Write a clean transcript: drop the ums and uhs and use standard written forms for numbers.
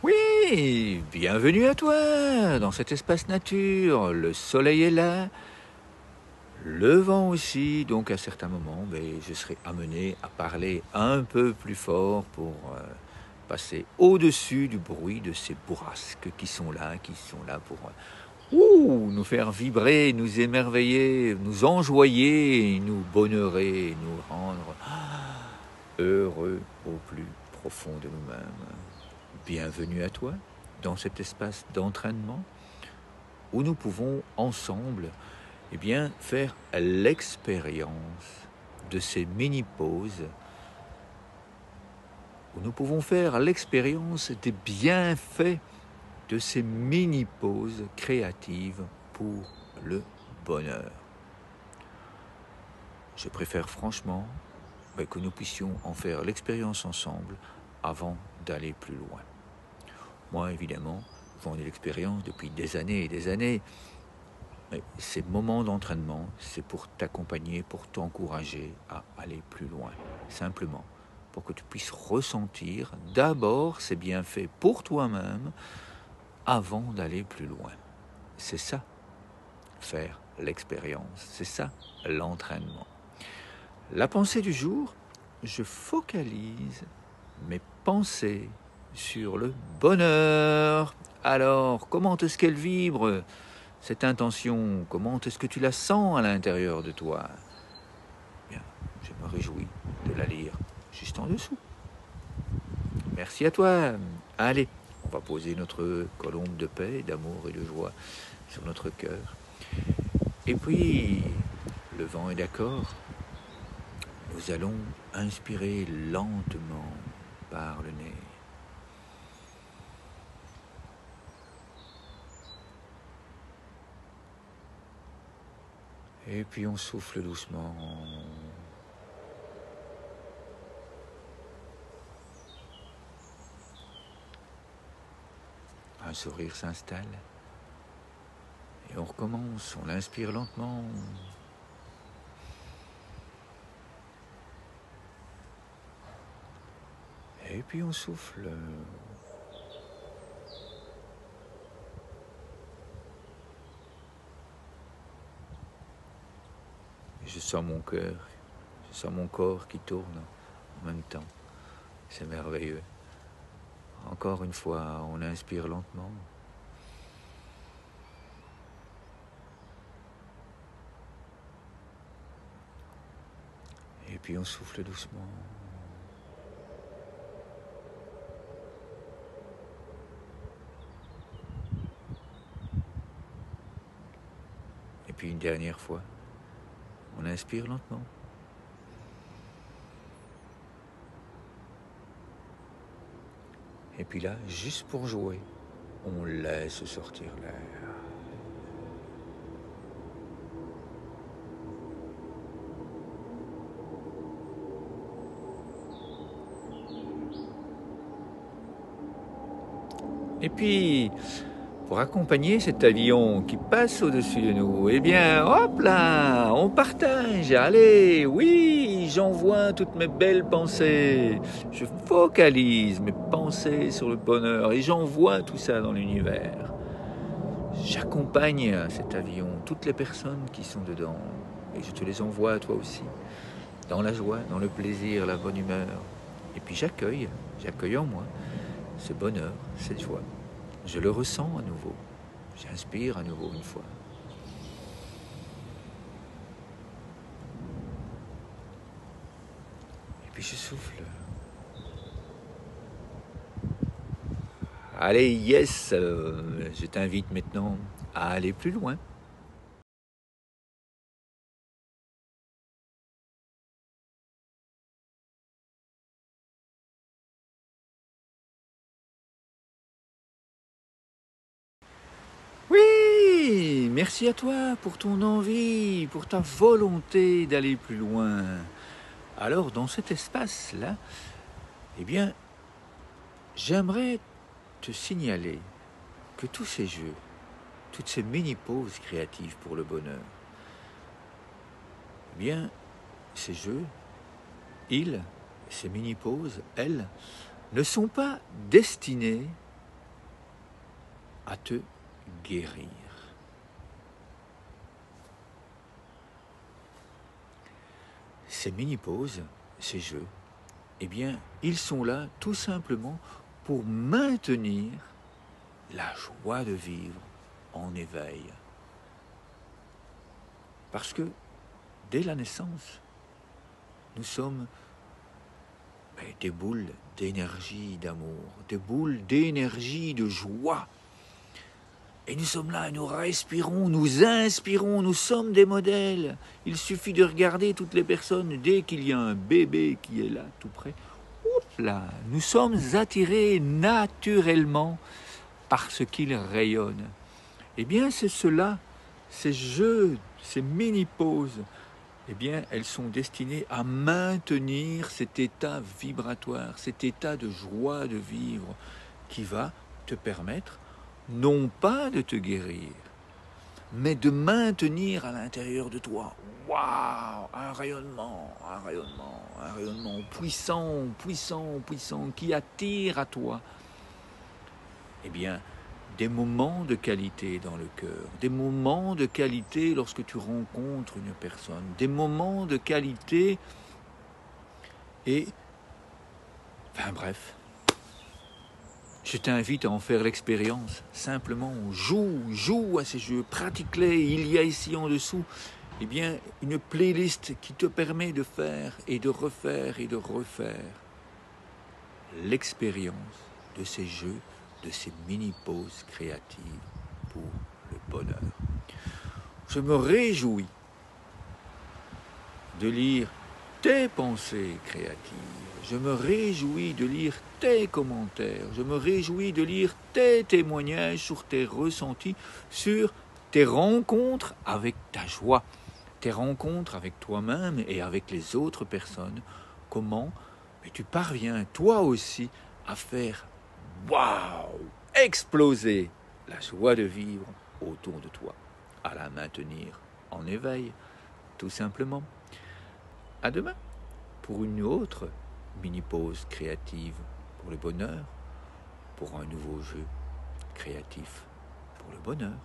Oui, bienvenue à toi dans cet espace nature. Le soleil est là, le vent aussi, donc à certains moments, je serai amené à parler un peu plus fort pour passer au-dessus du bruit de ces bourrasques qui sont là pour nous faire vibrer, nous émerveiller, nous enjoyer, nous bonheurer, nous rendre heureux au plus profond de nous-mêmes. Bienvenue à toi dans cet espace d'entraînement où nous pouvons ensemble faire l'expérience de ces mini-pauses, où nous pouvons faire l'expérience des bienfaits de ces mini-pauses créatives pour le bonheur. Je préfère franchement que nous puissions en faire l'expérience ensemble avant d'aller plus loin. Moi, évidemment, j'en ai l'expérience depuis des années et des années. Mais ces moments d'entraînement, c'est pour t'accompagner, pour t'encourager à aller plus loin. Simplement, pour que tu puisses ressentir d'abord ces bienfaits pour toi-même avant d'aller plus loin. C'est ça, faire l'expérience. C'est ça, l'entraînement. La pensée du jour, je focalise mes pensées sur le bonheur. Alors, comment est-ce qu'elle vibre, cette intention? Comment est-ce que tu la sens à l'intérieur de toi? Bien, je me réjouis de la lire juste en dessous. Merci à toi. Allez, on va poser notre colombe de paix, d'amour et de joie sur notre cœur. Et puis, le vent est d'accord. Nous allons inspirer lentement par le nez. Et puis on souffle doucement. Un sourire s'installe. Et on recommence, on inspire lentement. Et puis on souffle. Et je sens mon cœur, je sens mon corps qui tourne en même temps. C'est merveilleux. Encore une fois, on inspire lentement. Et puis on souffle doucement. Et puis une dernière fois, on inspire lentement. Et puis là, juste pour jouer, on laisse sortir l'air. Et puis, pour accompagner cet avion qui passe au-dessus de nous, hop là, on partage. Allez, oui, j'envoie toutes mes belles pensées. Je focalise mes pensées sur le bonheur et j'envoie tout ça dans l'univers. J'accompagne cet avion, toutes les personnes qui sont dedans, et je te les envoie à toi aussi, dans la joie, dans le plaisir, la bonne humeur. Et puis j'accueille en moi ce bonheur, cette joie. Je le ressens à nouveau. J'inspire à nouveau une fois. Et puis je souffle. Allez, yes, je t'invite maintenant à aller plus loin. Oui, merci à toi pour ton envie, pour ta volonté d'aller plus loin. Alors, dans cet espace-là, j'aimerais te signaler que tous ces jeux, toutes ces mini-pauses créatives pour le bonheur, ces jeux, ces mini-pauses, elles, ne sont pas destinés à te guérir. Ces mini-pauses, ces jeux, eh bien, ils sont là tout simplement pour maintenir la joie de vivre en éveil. Parce que dès la naissance, nous sommes des boules d'énergie d'amour, des boules d'énergie de joie. Et nous sommes là, nous respirons, nous inspirons, nous sommes des modèles. Il suffit de regarder toutes les personnes, dès qu'il y a un bébé qui est là, tout près, là, nous sommes attirés naturellement par ce qu'il rayonne. Eh bien, c'est cela, ces jeux, ces mini-pauses, eh bien, elles sont destinées à maintenir cet état vibratoire, cet état de joie de vivre qui va te permettre non pas de te guérir, mais de maintenir à l'intérieur de toi, waouh, un rayonnement puissant, puissant, puissant, qui attire à toi, eh bien, des moments de qualité dans le cœur, des moments de qualité lorsque tu rencontres une personne, des moments de qualité et, enfin bref, je t'invite à en faire l'expérience. Simplement, joue à ces jeux, pratique-les. Il y a ici en dessous, eh bien, une playlist qui te permet de faire et de refaire l'expérience de ces jeux, de ces mini-pauses créatives pour le bonheur. Je me réjouis de lire tes pensées créatives. Je me réjouis de lire tes commentaires. Je me réjouis de lire tes témoignages sur tes ressentis, sur tes rencontres avec ta joie, tes rencontres avec toi-même et avec les autres personnes. Comment tu parviens, toi aussi, à faire exploser la joie de vivre autour de toi, à la maintenir en éveil, tout simplement. À demain pour une autre mini-pause créative pour le bonheur, pour un nouveau jeu créatif pour le bonheur.